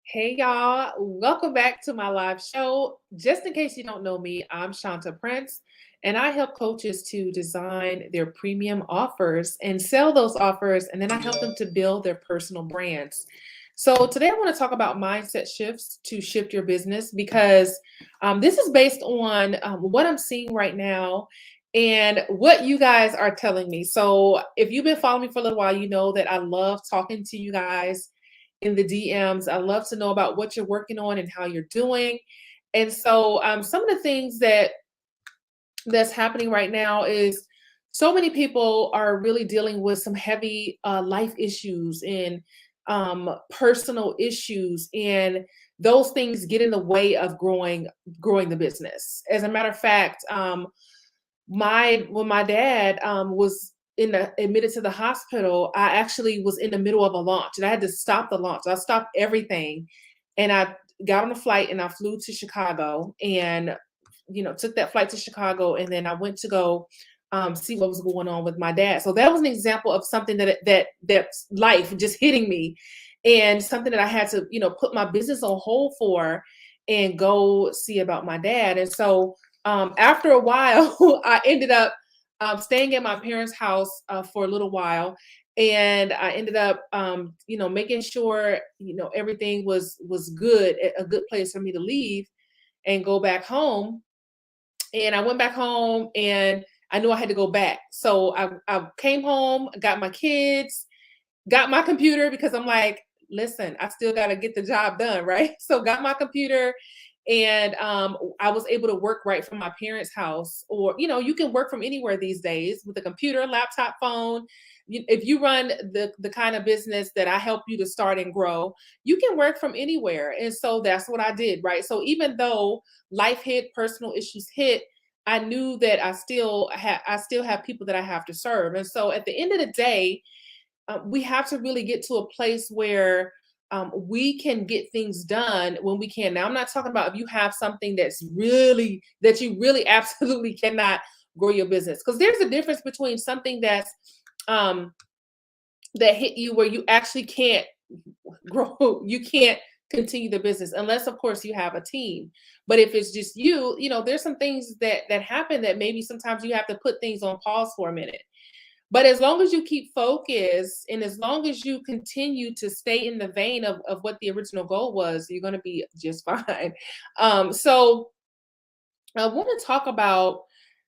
Hey y'all, welcome back to my live show. Just in case you don't know me, I'm Shanta Prince, and I help coaches to design their premium offers and sell those offers, and then I help them to build their personal brands. So, today I want to talk about mindset shifts to shift your business because this is based on what I'm seeing right now and what you guys are telling me. So, if you've been following me for a little while, you know that I love talking to you guys in the DMs. I love to know about what you're working on and how you're doing. And so some of the things that's happening right now is so many people are really dealing with some heavy life issues and personal issues, and those things get in the way of growing the business. As a matter of fact, my when my dad was admitted to the hospital, I actually was in the middle of a launch and I had to stop the launch. I stopped everything and I got on a flight and I flew to Chicago and took that flight to Chicago, and then I went to go see what was going on with my dad. So that was an example of something that's life just hitting me, and something that I had to put my business on hold for and go see about my dad. And so after a while, I ended up staying at my parents' house for a little while, and I ended up, making sure everything was good, a good place for me to leave and go back home. And I went back home, and I knew I had to go back. So I came home, got my kids, got my computer because I'm like, listen, I still got to get the job done, right? So got my computer, and I was able to work right from my parents' house, or you can work from anywhere these days with a computer, laptop, phone. If you run the kind of business that I help you to start and grow, you can work from anywhere. And so that's what I did, right? So even though life hit, personal issues hit, I knew that I still have people that I have to serve. And so at the end of the day, we have to really get to a place where we can get things done when we can. Now, I'm not talking about if you have something that you really absolutely cannot grow your business, because there's a difference between something um, that hit you where you actually can't grow, you can't continue the business unless, of course, you have a team. But if it's just there's some things that happen that maybe sometimes you have to put things on pause for a minute. But as long as you keep focused and as long as you continue to stay in the vein of what the original goal was, you're going to be just fine. So I want to talk about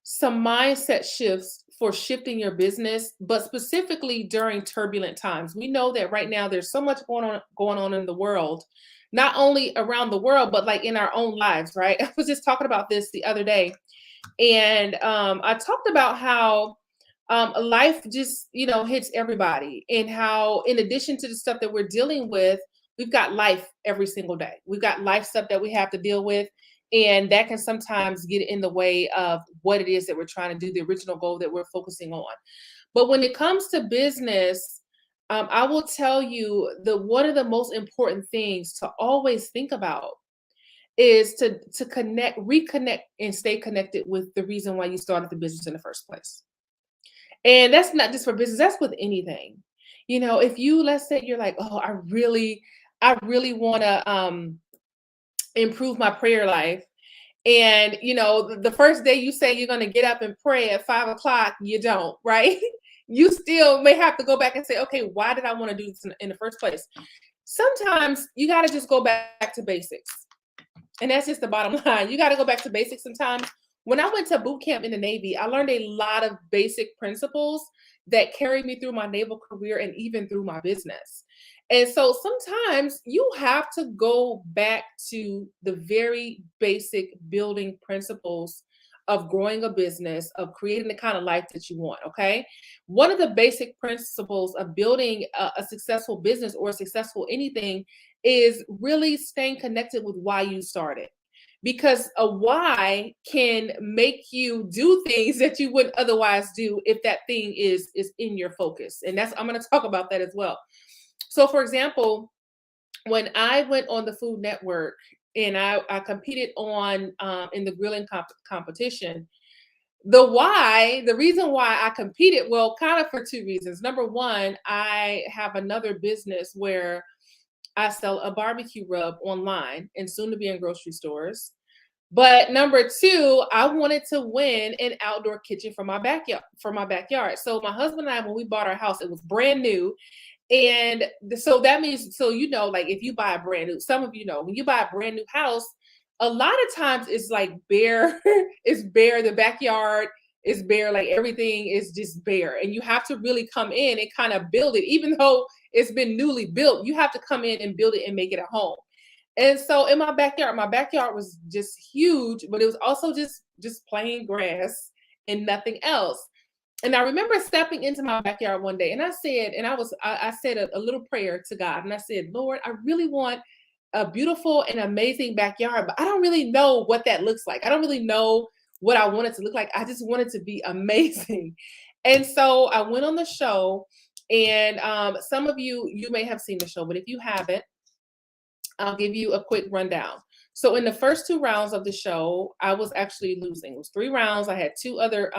some mindset shifts for shifting your business, but specifically during turbulent times. We know that right now there's so much going on in the world, not only around the world, but like in our own lives, right? I was just talking about this the other day, and I talked about how life just hits everybody, and how in addition to the stuff that we're dealing with, we've got life every single day. We've got life stuff that we have to deal with, and that can sometimes get in the way of what it is that we're trying to do, the original goal that we're focusing on. But when it comes to business, I will tell you, the one of the most important things to always think about is to reconnect and stay connected with the reason why you started the business in the first place. And that's not just for business, that's with anything. If you, let's say you're like, oh, I really want to improve my prayer life. And the first day you say you're going to get up and pray at 5 o'clock, you don't, right? You still may have to go back and say, okay, why did I want to do this in the first place? Sometimes you got to just go back to basics. And that's just the bottom line. You got to go back to basics sometimes. When I went to boot camp in the Navy, I learned a lot of basic principles that carried me through my naval career and even through my business. And so sometimes you have to go back to the very basic building principles of growing a business, of creating the kind of life that you want. Okay. One of the basic principles of building a successful business or successful anything is really staying connected with why you started, because a why can make you do things that you wouldn't otherwise do if that thing is in your focus. And that's, I'm going to talk about that as well. So for example, when I went on the Food Network and I competed on in the grilling competition, the reason why I competed, well, kind of for two reasons. Number one, I have another business where I sell a barbecue rub online and soon to be in grocery stores. But number two, I wanted to win an outdoor kitchen for my backyard. So my husband and I, when we bought our house, it was brand new. And so that means, so like if you buy a brand new, some of you know, when you buy a brand new house, a lot of times it's like bare, it's bare, the backyard is bare, like everything is just bare. And you have to really come in and kind of build it, even though it's been newly built, you have to come in and build it and make it a home. And so in my backyard was just huge, but it was also just plain grass and nothing else. And I remember stepping into my backyard one day and I said, I said a little prayer to God and I said, Lord, I really want a beautiful and amazing backyard, but I don't really know what that looks like. I don't really know what I want it to look like. I just want it to be amazing. And so I went on the show and some of you may have seen the show, but if you haven't, I'll give you a quick rundown. So in the first two rounds of the show, I was actually losing. It was 3 rounds. I had two other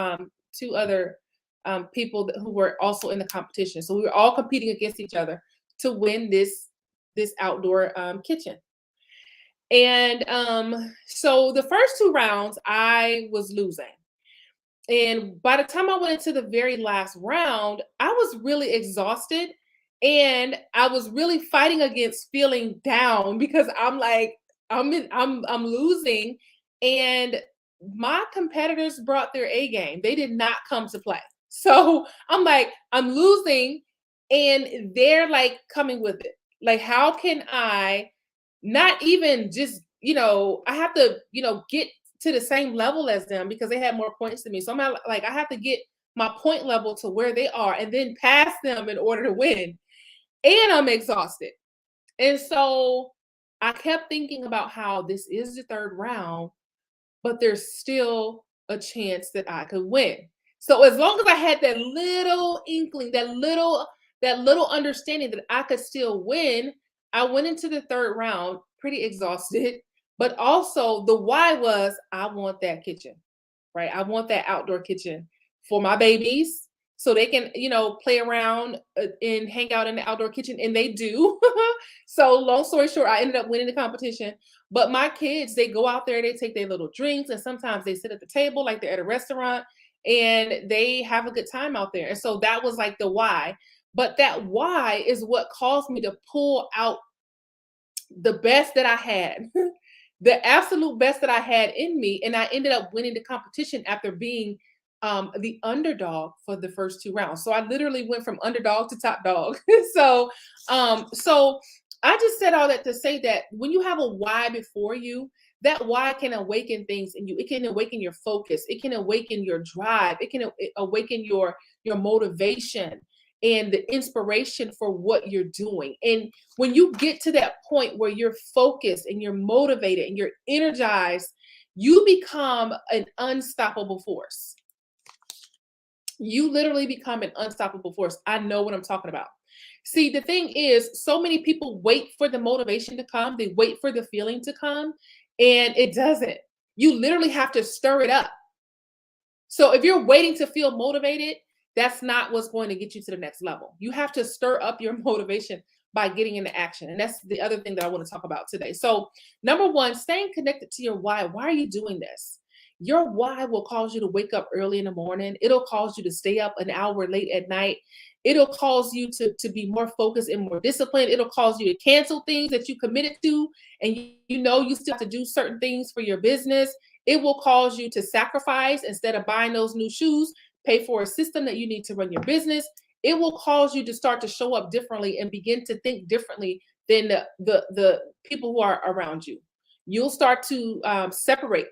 people who were also in the competition. So we were all competing against each other to win this outdoor kitchen. And so the first 2 rounds, I was losing. And by the time I went into the very last round, I was really exhausted and I was really fighting against feeling down because I'm like, I'm losing. And my competitors brought their A game. They did not come to play. So I'm like, I'm losing and they're like coming with it. Like, how can I not even just, I have to, get to the same level as them because they had more points than me. So like, I have to get my point level to where they are and then pass them in order to win. And I'm exhausted. And so I kept thinking about how this is the third round, but there's still a chance that I could win. So as long as I had that little inkling, that little understanding that I could still win, I went into the third round pretty exhausted. But also the why was I want that kitchen, right? I want that outdoor kitchen for my babies so they can, play around and hang out in the outdoor kitchen. And they do. So long story short, I ended up winning the competition. But my kids, they go out there, they take their little drinks, and sometimes they sit at the table like they're at a restaurant and they have a good time out there. And so that was like the why. But that why is what caused me to pull out the best that I had, the absolute best that I had in me. And I ended up winning the competition after being the underdog for the first 2 rounds. So I literally went from underdog to top dog. So I just said all that to say that when you have a why before you, that why can awaken things in you. It can awaken your focus. It can awaken your drive. It can awaken your motivation and the inspiration for what you're doing. And when you get to that point where you're focused and you're motivated and you're energized, you become an unstoppable force. You literally become an unstoppable force. I know what I'm talking about. See, the thing is, so many people wait for the motivation to come, they wait for the feeling to come, and it doesn't. You literally have to stir it up. So if you're waiting to feel motivated, that's not what's going to get you to the next level. You have to stir up your motivation by getting into action. And that's the other thing that I want to talk about today. So, number one, staying connected to your why. Why are you doing this? Your why will cause you to wake up early in the morning. It'll cause you to stay up an hour late at night. It'll cause you to be more focused and more disciplined. It'll cause you to cancel things that you committed to, and you still have to do certain things for your business. It will cause you to sacrifice instead of buying those new shoes, pay for a system that you need to run your business. It will cause you to start to show up differently and begin to think differently than the people who are around you. You'll start to separate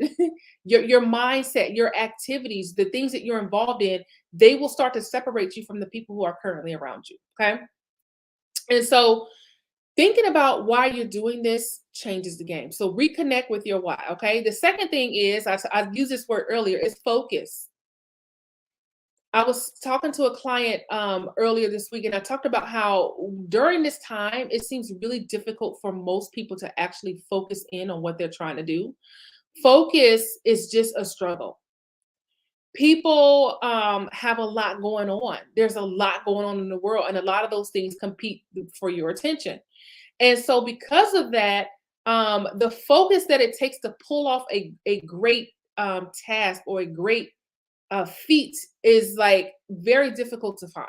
your mindset, your activities, the things that you're involved in. They will start to separate you from the people who are currently around you. Okay. And so thinking about why you're doing this changes the game. So reconnect with your why. Okay. The second thing is, I used this word earlier, is focus. I was talking to a client earlier this week, and I talked about how during this time, it seems really difficult for most people to actually focus in on what they're trying to do. Focus is just a struggle. People have a lot going on. There's a lot going on in the world, and a lot of those things compete for your attention. And so because of that, the focus that it takes to pull off a great task or a great feat is like very difficult to find.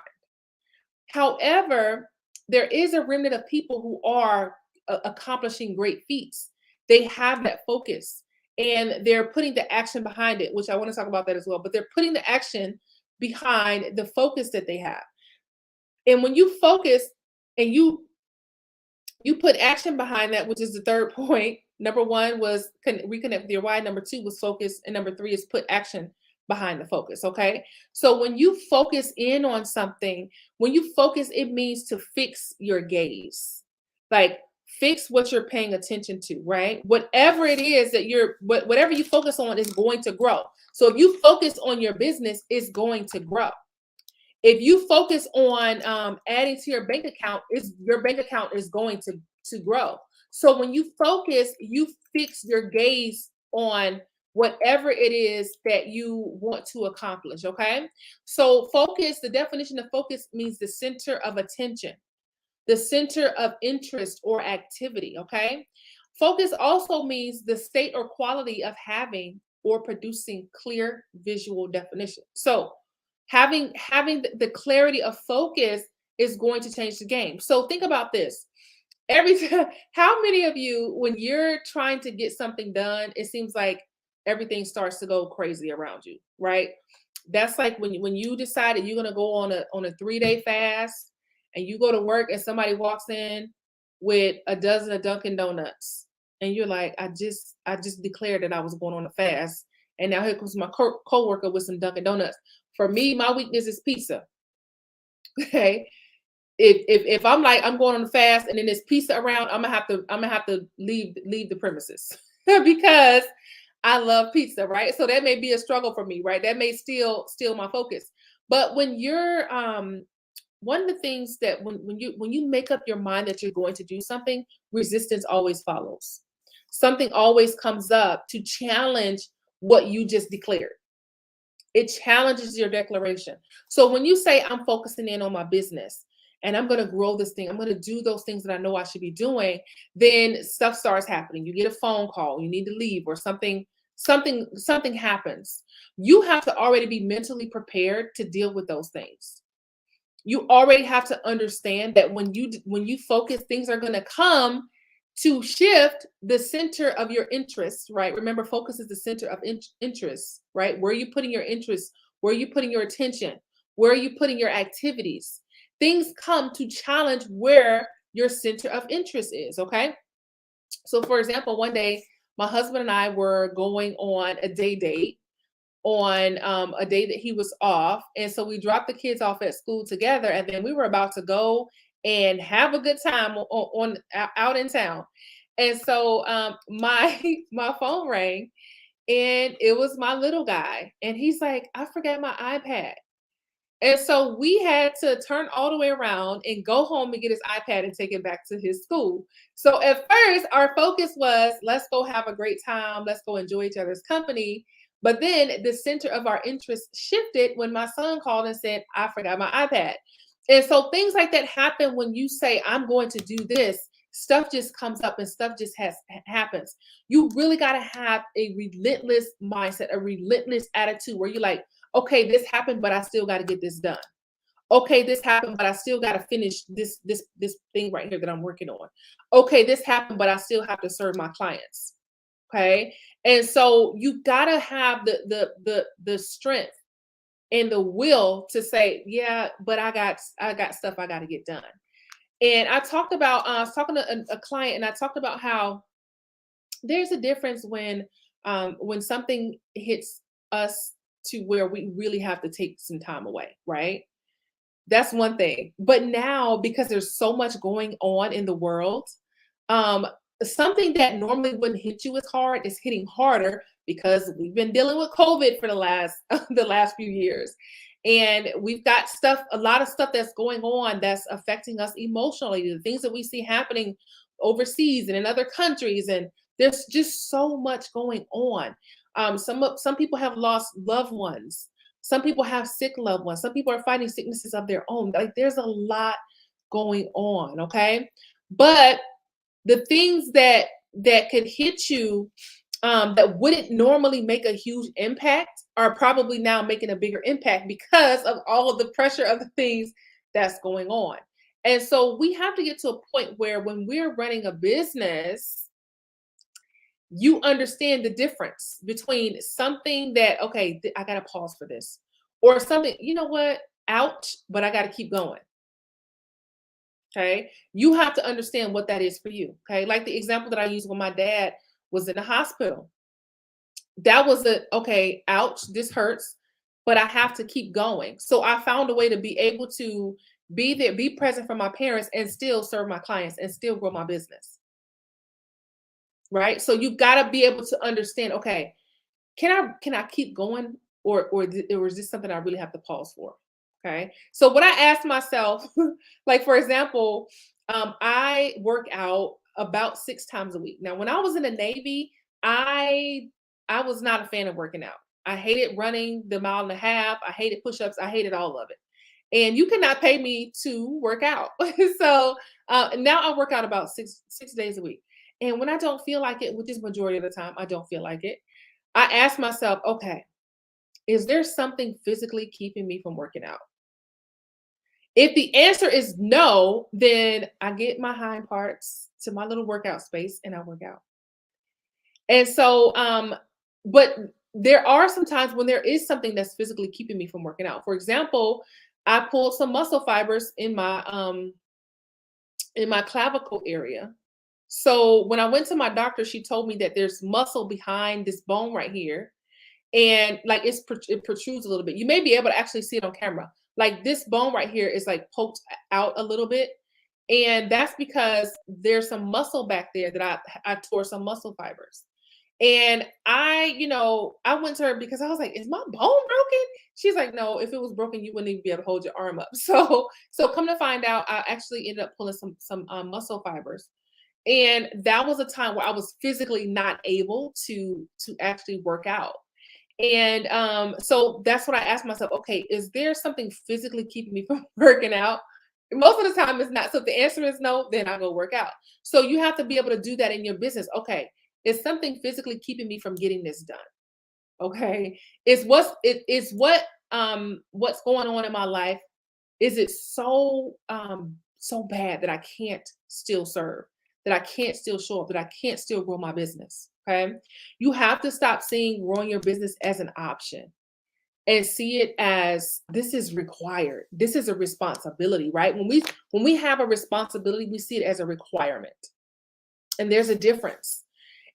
However, there is a remnant of people who are accomplishing great feats. They have that focus and they're putting the action behind it, which I want to talk about that as well. But they're putting the action behind the focus that they have. And when you focus and you put action behind that, which is the third point. Number one was reconnect with your why. Number two was focus. And number three is put action behind the focus. Okay. So when you focus in on something, when you focus, it means to fix your gaze. Like fix what you're paying attention to, right? Whatever it is that whatever you focus on is going to grow. So if you focus on your business, it's going to grow. If you focus on adding to your bank account, is your bank account is going to grow. So when you focus, you fix your gaze on whatever it is that you want to accomplish. Okay. So focus, the definition of focus means the center of attention, the center of interest or activity. Okay. Focus also means the state or quality of having or producing clear visual definition. So having the clarity of focus is going to change the game. So think about this. Every time, how many of you, when you're trying to get something done, it seems like everything starts to go crazy around you, right? That's like when you decided you're gonna go on a 3-day fast and you go to work and somebody walks in with a dozen of Dunkin' Donuts, and you're like, I just declared that I was going on a fast, and now here comes my coworker with some Dunkin' Donuts. For me, my weakness is pizza. Okay. If I'm like I'm going on a fast and then there's pizza around, I'm gonna have to leave the premises because I love pizza, right? So that may be a struggle for me, right? That may steal my focus. But when you're one of the things that when you make up your mind that you're going to do something, resistance always follows. Something always comes up to challenge what you just declared. It challenges your declaration. So when you say, I'm focusing in on my business and I'm going to grow this thing, I'm going to do those things that I know I should be doing, then stuff starts happening. You get a phone call, you need to leave, or something happens. You have to already be mentally prepared to deal with those things. You already have to understand that when you focus, things are going to come to shift the center of your interest, right? Remember, focus is the center of interest, right? Where are you putting your interest? Where are you putting your attention? Where are you putting your activities? Things come to challenge where your center of interest is, okay? So, for example, one day, my husband and I were going on a day date on a day that he was off. And so we dropped the kids off at school together. And then we were about to go and have a good time out in town. And so my my phone rang and it was my little guy. And he's like, I forgot my iPad. And so we had to turn all the way around and go home and get his iPad and take it back to his school. So at first, our focus was let's go have a great time, let's go enjoy each other's company. But then the center of our interest shifted when my son called and said, I forgot my iPad. And so things like that happen when you say, I'm going to do this. Stuff just comes up and stuff just happens. You really got to have a relentless mindset, a relentless attitude where you're like, okay, this happened, but I still got to get this done. Okay, this happened, but I still got to finish this thing right here that I'm working on. Okay, this happened, but I still have to serve my clients. Okay, and so you got to have the strength and the will to say, yeah, but I got stuff I got to get done. And I was talking to a client, and I talked about how there's a difference when something hits us to where we really have to take some time away, right? That's one thing. But now, because there's so much going on in the world, um, something that normally wouldn't hit you as hard is hitting harder because we've been dealing with COVID for the last the last few years. And we've got a lot of stuff that's going on that's affecting us emotionally, the things that we see happening overseas and in other countries. And there's just so much going on. Some people have lost loved ones. Some people have sick loved ones. Some people are fighting sicknesses of their own. Like there's a lot going on, okay? But the things that could hit you that wouldn't normally make a huge impact are probably now making a bigger impact because of all of the pressure of the things that's going on. And so we have to get to a point where when we're running a business, you understand the difference between something that, okay, I got to pause for this, or something, you know what, ouch, but I got to keep going. Okay. You have to understand what that is for you. Okay. Like the example that I used when my dad was in the hospital. That was okay, ouch, this hurts, but I have to keep going. So I found a way to be able to be there, be present for my parents and still serve my clients and still grow my business. Right. So you've got to be able to understand, okay, can I keep going or is this something I really have to pause for? Okay. So what I asked myself, like for example, I work out about 6 times a week. Now, when I was in the Navy, I I was not a fan of working out. I hated running the mile and a half. I hated push-ups. I hated all of it. And you cannot pay me to work out. So now I work out about six days a week. And when I don't feel like it, which is majority of the time, I don't feel like it. I ask myself, okay, is there something physically keeping me from working out? If the answer is no, then I get my hind parts to my little workout space and I work out. And so, but there are some times when there is something that's physically keeping me from working out. For example, I pulled some muscle fibers in my clavicle area. So when I went to my doctor, she told me that there's muscle behind this bone right here, and like it protrudes a little bit. You may be able to actually see it on camera. Like this bone right here is like poked out a little bit, and that's because there's some muscle back there that I tore some muscle fibers. And I went to her because I was like, "Is my bone broken?" She's like, "No, if it was broken, you wouldn't even be able to hold your arm up." So come to find out, I actually ended up pulling some muscle fibers, and that was a time where I was physically not able to actually work out. And so that's what I asked myself, okay, is there something physically keeping me from working out? Most of the time it's not. So if the answer is no, then I go work out. So you have to be able to do that in your business. Okay, is something physically keeping me from getting this done? Okay. What's going on in my life? Is it so bad that I can't still serve, that I can't still show up, that I can't still grow my business? Okay. You have to stop seeing growing your business as an option and see it as this is required. This is a responsibility, right? When we have a responsibility, we see it as a requirement. And there's a difference.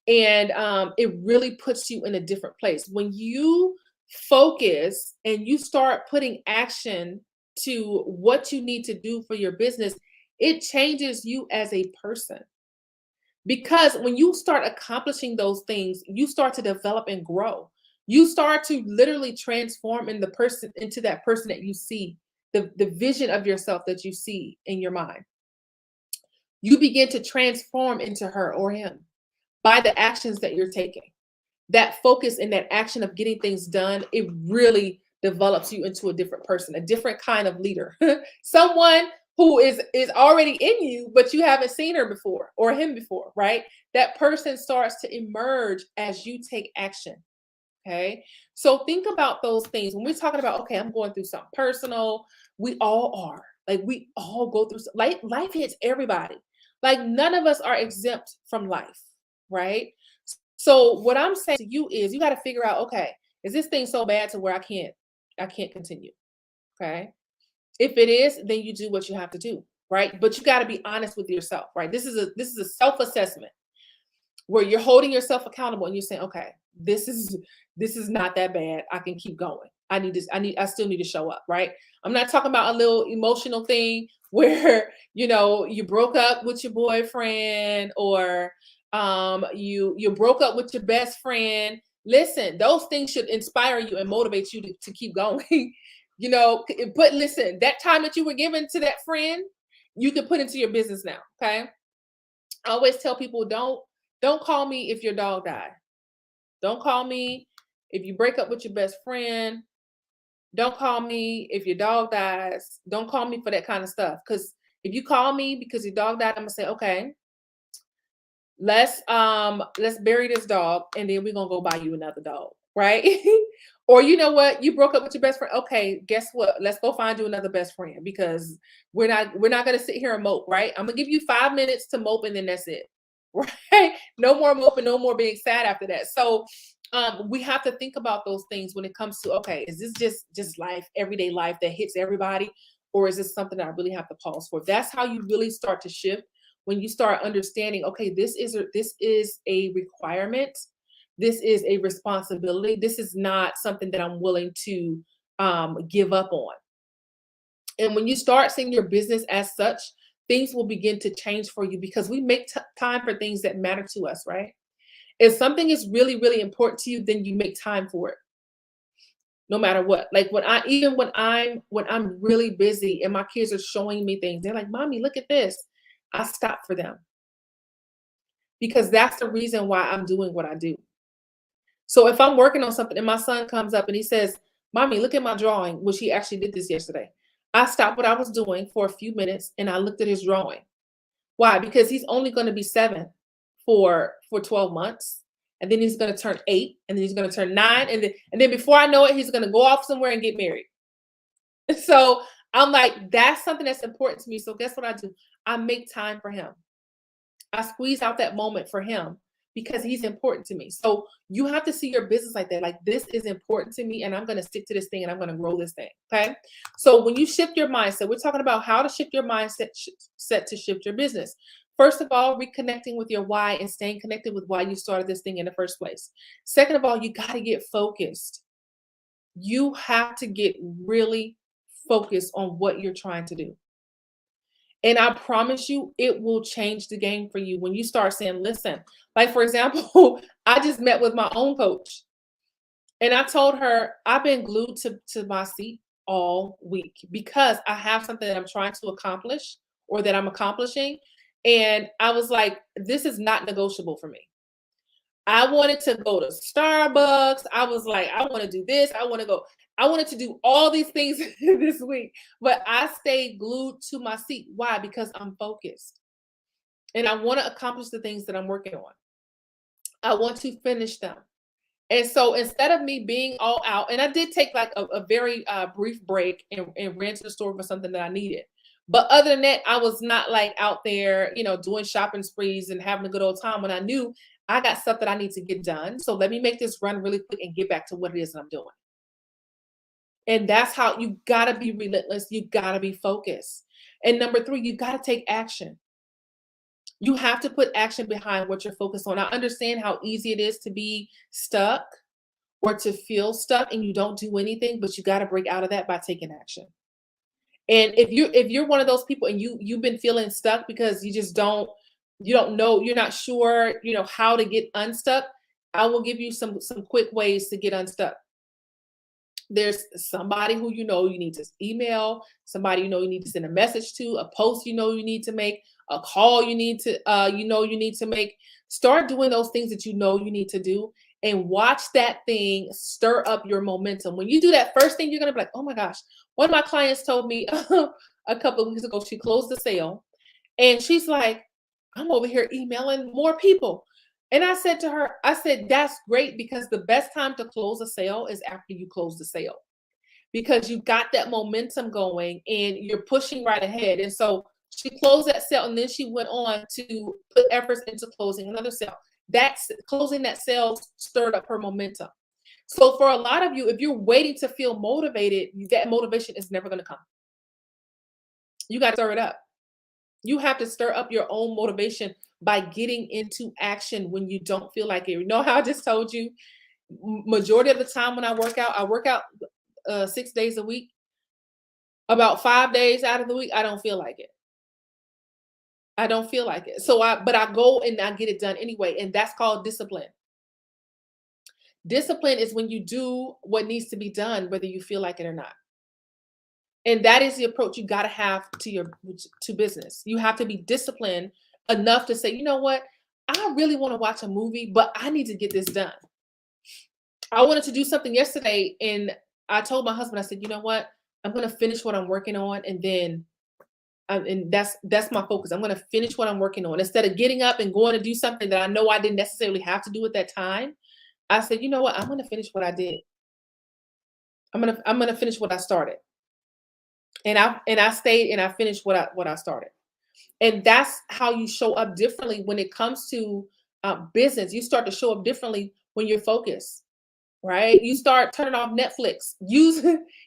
And it really puts you in a different place. When you focus and you start putting action to what you need to do for your business, it changes you as a person. Because when you start accomplishing those things, you start to develop and grow. You start to literally transform into that person that you see, the vision of yourself that you see in your mind. You begin to transform into her or him by the actions that you're taking. That focus and that action of getting things done, it really develops you into a different person, a different kind of leader. Someone who is already in you, but you haven't seen her before or him before, right? That person starts to emerge as you take action. Okay. So think about those things. When we're talking about, okay, I'm going through something personal, we all are. Like we all go through life hits everybody. Like none of us are exempt from life, right? So what I'm saying to you is you got to figure out, okay, is this thing so bad to where I can't continue? Okay. If it is, then you do what you have to do, right? But you got to be honest with yourself, right? This is a self-assessment where you're holding yourself accountable and you're saying, okay, this is not that bad. I can keep going. I still need to show up, right? I'm not talking about a little emotional thing where, you broke up with your boyfriend or you broke up with your best friend. Listen, those things should inspire you and motivate you to keep going. But listen, that time that you were given to that friend, you can put into your business now. Okay. I always tell people don't call me if your dog died. Don't call me if you break up with your best friend. Don't call me if your dog dies. Don't call me for that kind of stuff. Because if you call me because your dog died, I'm gonna say, okay, let's bury this dog and then we're gonna go buy you another dog, right? Or you know what, you broke up with your best friend. Okay, guess what? Let's go find you another best friend because we're not gonna sit here and mope, right? I'm gonna give you 5 minutes to mope and then that's it. Right? No more moping, no more being sad after that. So we have to think about those things when it comes to, okay, is this just life, everyday life that hits everybody, or is this something that I really have to pause for? That's how you really start to shift, when you start understanding, okay, this is a requirement, this is a responsibility, this is not something that I'm willing to give up on. And when you start seeing your business as such, things will begin to change for you because we make time for things that matter to us, right? If something is really, really important to you, then you make time for it, no matter what. Like when I'm really busy and my kids are showing me things, they're like, "Mommy, look at this." I stop for them because that's the reason why I'm doing what I do. So if I'm working on something and my son comes up and he says, "Mommy, look at my drawing," which he actually did this yesterday. I stopped what I was doing for a few minutes and I looked at his drawing. Why? Because he's only going to be 7 for 12 months. And then he's going to turn 8 and then he's going to turn 9 and then before I know it he's going to go off somewhere and get married. So I'm like, that's something that's important to me. So guess what I do? I make time for him. I squeeze out that moment for him because he's important to me. So you have to see your business like that. Like, this is important to me and I'm going to stick to this thing and I'm going to grow this thing. Okay. So when you shift your mindset, we're talking about how to shift your mindset set to shift your business. First of all, reconnecting with your why and staying connected with why you started this thing in the first place. Second of all, you got to get focused. You have to get really focused on what you're trying to do. And I promise you, it will change the game for you when you start saying, listen, like for example, I just met with my own coach and I told her I've been glued to my seat all week because I have something that I'm trying to accomplish or that I'm accomplishing. And I was like, this is not negotiable for me. I wanted to go to Starbucks. I was like, I want to do this. I wanted to do all these things this week, but I stayed glued to my seat. Why? Because I'm focused and I want to accomplish the things that I'm working on. I want to finish them. And so instead of me being all out, and I did take like a very brief break and ran to the store for something that I needed. But other than that, I was not like out there, doing shopping sprees and having a good old time when I knew I got stuff that I need to get done. So let me make this run really quick and get back to what it is that I'm doing. And that's how you got to be relentless. You got to be focused. And number three, you got to take action. You have to put action behind what you're focused on. I understand how easy it is to be stuck or to feel stuck and you don't do anything, but you got to break out of that by taking action. And if you're one of those people and you've been feeling stuck because you don't know, you're not sure, how to get unstuck, I will give you some quick ways to get unstuck. There's somebody who you need to email, somebody you need to send a message to, a post you need to make, a call you need to make. Start doing those things that you need to do and watch that thing stir up your momentum. When you do that first thing, you're gonna be like, oh my gosh. One of my clients told me a couple of weeks ago, she closed the sale and she's like, I'm over here emailing more people. And I said to her, I said, that's great because the best time to close a sale is after you close the sale because you got that momentum going and you're pushing right ahead. And so she closed that sale and then she went on to put efforts into closing another sale. That's closing that sale stirred up her momentum. So for a lot of you, if you're waiting to feel motivated, that motivation is never going to come. You got to stir it up. You have to stir up your own motivation by getting into action when you don't feel like it. You know how I just told you, majority of the time when I work out 6 days a week. About 5 days out of the week, I don't feel like it. I don't feel like it. But I go and I get it done anyway. And that's called discipline. Discipline is when you do what needs to be done, whether you feel like it or not. And that is the approach you got to have to business. You have to be disciplined enough to say, you know what? I really want to watch a movie, but I need to get this done. I wanted to do something yesterday and I told my husband, I said, you know what? I'm going to finish what I'm working on and then And that's my focus. I'm going to finish what I'm working on instead of getting up and going to do something that I know I didn't necessarily have to do at that time. I said, you know what? I'm going to finish what I did. I'm gonna finish what I started, and I stayed and I finished what I started. And that's how you show up differently when it comes to business. You start to show up differently when you're focused, right? You start turning off Netflix. Use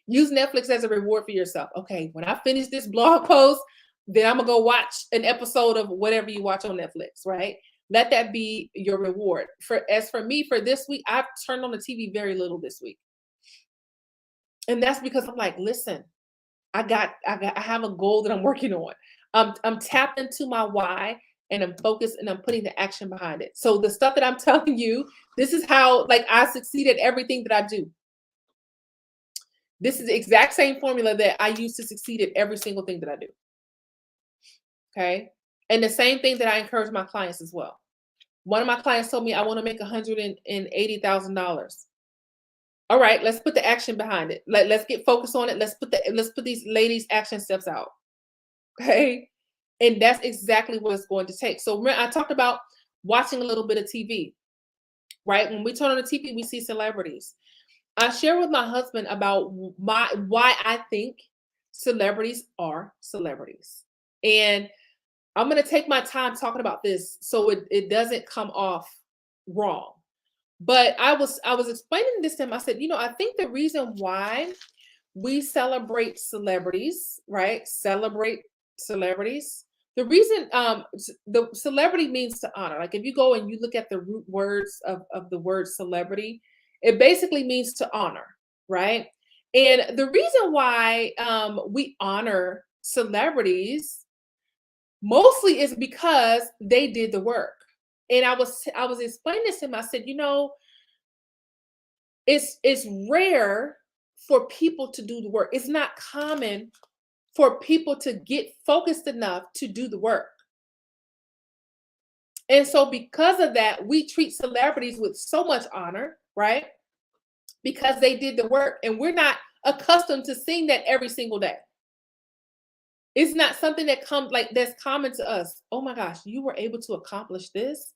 use Netflix as a reward for yourself. Okay, when I finish this blog post, then I'm gonna go watch an episode of whatever you watch on Netflix, right? Let that be your reward. For me, for this week, I've turned on the TV very little this week. And that's because I'm like, listen, I have a goal that I'm working on. I'm tapped into my why and I'm focused and I'm putting the action behind it. So the stuff that I'm telling you, this is how like I succeed at everything that I do. This is the exact same formula that I use to succeed at every single thing that I do. Okay. And the same thing that I encourage my clients as well. One of my clients told me I want to make $180,000. All right, let's put the action behind it. Let's get focused on it. Let's put these ladies' action steps out. Okay. And that's exactly what it's going to take. So I talked about watching a little bit of TV, right? When we turn on the TV, we see celebrities. I share with my husband about why I think celebrities are celebrities. And I'm going to take my time talking about this so it doesn't come off wrong. But I was explaining this to him. I said, I think the reason why we celebrate celebrities, right? Celebrate celebrities. The reason the celebrity means to honor. Like if you go and you look at the root words of the word celebrity, it basically means to honor, right? And the reason why we honor celebrities mostly is because they did the work. And I was explaining this to him. I said, it's rare for people to do the work. It's not common for people to get focused enough to do the work. And so because of that, we treat celebrities with so much honor, right? Because they did the work and we're not accustomed to seeing that every single day. It's not something that comes like that's common to us. Oh my gosh, you were able to accomplish this.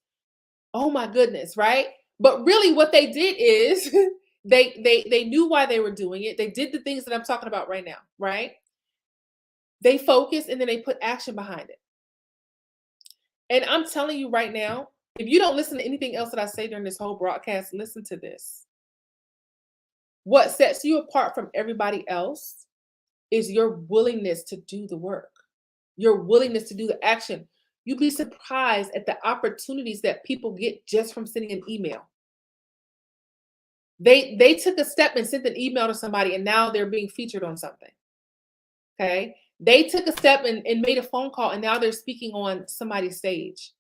Oh my goodness, right? But really what they did is they knew why they were doing it. They did the things that I'm talking about right now, right? They focused and then they put action behind it. And I'm telling you right now, if you don't listen to anything else that I say during this whole broadcast, listen to this. What sets you apart from everybody else is your willingness to do the work, your willingness to do the action. You'd be surprised at the opportunities that people get just from sending an email. They took a step and sent an email to somebody and now they're being featured on something. Okay. They took a step and made a phone call and now they're speaking on somebody's stage.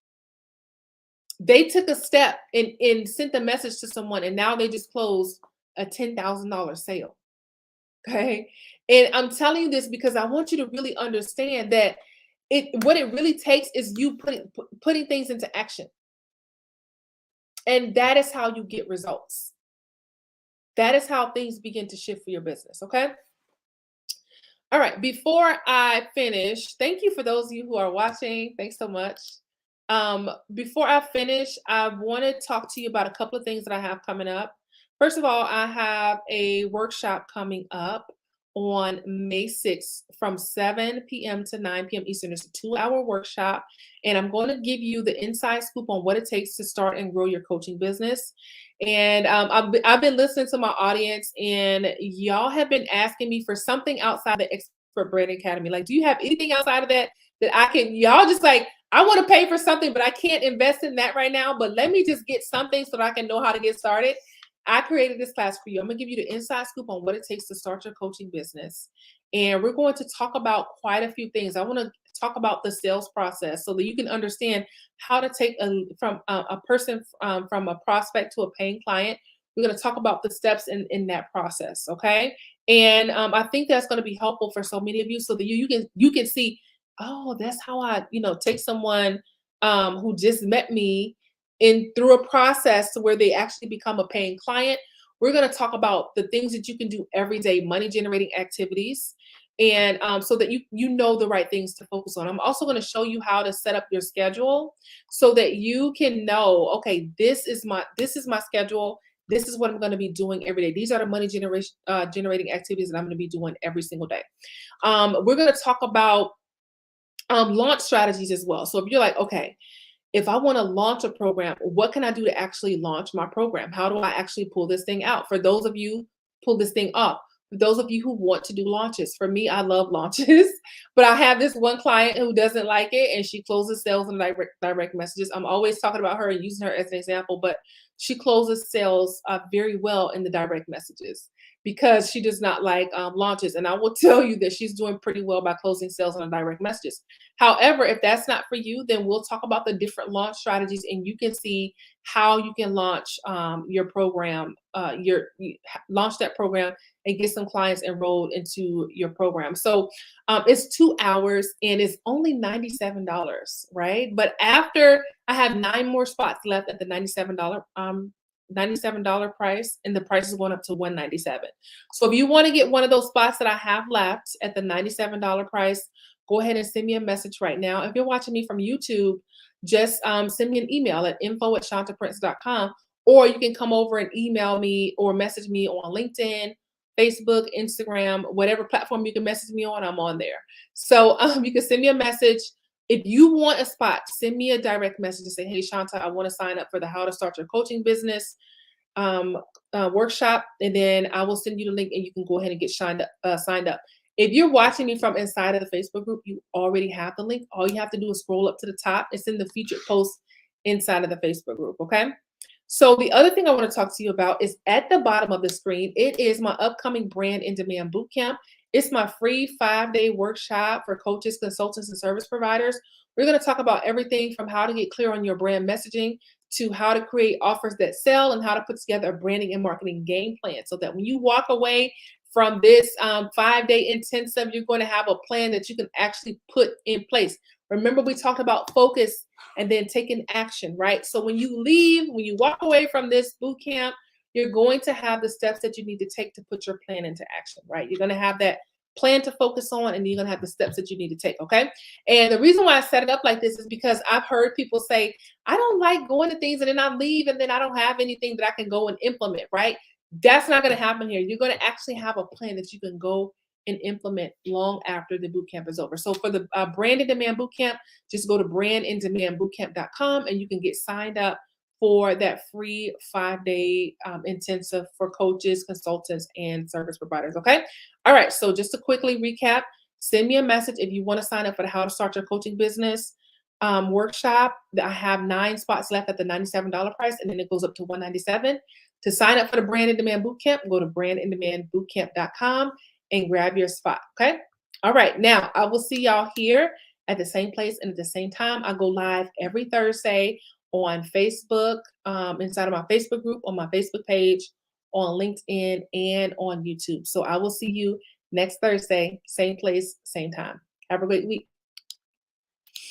They took a step and sent a message to someone and now they just closed a $10,000 sale. Okay. And I'm telling you this because I want you to really understand that what it really takes is you putting things into action. And that is how you get results. That is how things begin to shift for your business. Okay. All right. Before I finish, thank you for those of you who are watching. Thanks so much. Before I finish, I want to talk to you about a couple of things that I have coming up. First of all, I have a workshop coming up on May 6th from 7 p.m. to 9 p.m. Eastern. It's a 2-hour workshop, and I'm going to give you the inside scoop on what it takes to start and grow your coaching business. And I've been listening to my audience, and y'all have been asking me for something outside the Expert Brand Academy. Like, do you have anything outside of that I can? Y'all just like, I want to pay for something, but I can't invest in that right now. But let me just get something so that I can know how to get started. I created this class for you. I'm going to give you the inside scoop on what it takes to start your coaching business. And we're going to talk about quite a few things. I want to talk about the sales process so that you can understand how to take from a person from a prospect to a paying client. We're going to talk about the steps in that process. Okay. And I think that's going to be helpful for so many of you so that you can see, oh, that's how I, take someone who just met me through a process to where they actually become a paying client. We're going to talk about the things that you can do every day, money generating activities. and so that you know the right things to focus on. I'm also going to show you how to set up your schedule so that you can know, okay, this is my schedule. This is what I'm going to be doing every day. These are the money generation generating activities that I'm going to be doing every single day. We're going to talk about launch strategies as well. So if you're like, okay, if I want to launch a program, what can I do to actually launch my program? How do I actually pull this thing out? For those of you, pull this thing up. For those of you who want to do launches, for me, I love launches, but I have this one client who doesn't like it, and she closes sales in direct messages. I'm always talking about her and using her as an example, but she closes sales very well in the direct messages because she does not like launches. And I will tell you that she's doing pretty well by closing sales on direct messages. However, if that's not for you, then we'll talk about the different launch strategies, and you can see how you can launch your program, launch that program and get some clients enrolled into your program. So it's 2 hours and it's only $97, right? But after I have 9 more spots left at the $97 price, and the price is going up to $197. So if you want to get one of those spots that I have left at the $97 price, go ahead and send me a message right now. If you're watching me from YouTube, just send me an email at info@shantaprince.com, or you can come over and email me or message me on LinkedIn, Facebook, Instagram, whatever platform you can message me on, I'm on there. So you can send me a message. If you want a spot, send me a direct message and say, hey, Shanta, I want to sign up for the How to Start Your Coaching Business workshop, and then I will send you the link and you can go ahead and get signed up. If you're watching me from inside of the Facebook group, you already have the link. All you have to do is scroll up to the top. It's in the featured post inside of the Facebook group, okay? So the other thing I want to talk to you about is at the bottom of the screen. It is my upcoming Brand in Demand Bootcamp. It's my free 5-day workshop for coaches, consultants, and service providers. We're going to talk about everything from how to get clear on your brand messaging to how to create offers that sell and how to put together a branding and marketing game plan so that when you walk away from this 5-day intensive, you're going to have a plan that you can actually put in place. Remember, we talked about focus and then taking action, right? So when you leave, when you walk away from this boot camp, you're going to have the steps that you need to take to put your plan into action, right? You're going to have that plan to focus on, and you're going to have the steps that you need to take, okay? And the reason why I set it up like this is because I've heard people say, I don't like going to things and then I leave and then I don't have anything that I can go and implement, right? That's not going to happen here. You're going to actually have a plan that you can go and implement long after the boot camp is over. So for the Brand in Demand Bootcamp, just go to brandindemandbootcamp.com and you can get signed up for that free 5-day intensive for coaches, consultants, and service providers. Okay. All right. So just to quickly recap, send me a message if you want to sign up for the How to Start Your Coaching Business workshop. I have 9 spots left at the $97 price, and then it goes up to $197. To sign up for the Brand in Demand Bootcamp, go to brandindemandbootcamp.com and grab your spot. Okay. All right. Now I will see y'all here at the same place and at the same time. I go live every Thursday on Facebook, inside of my Facebook group, on my Facebook page, on LinkedIn, and on YouTube. So I will see you next Thursday, same place, same time. Have a great week.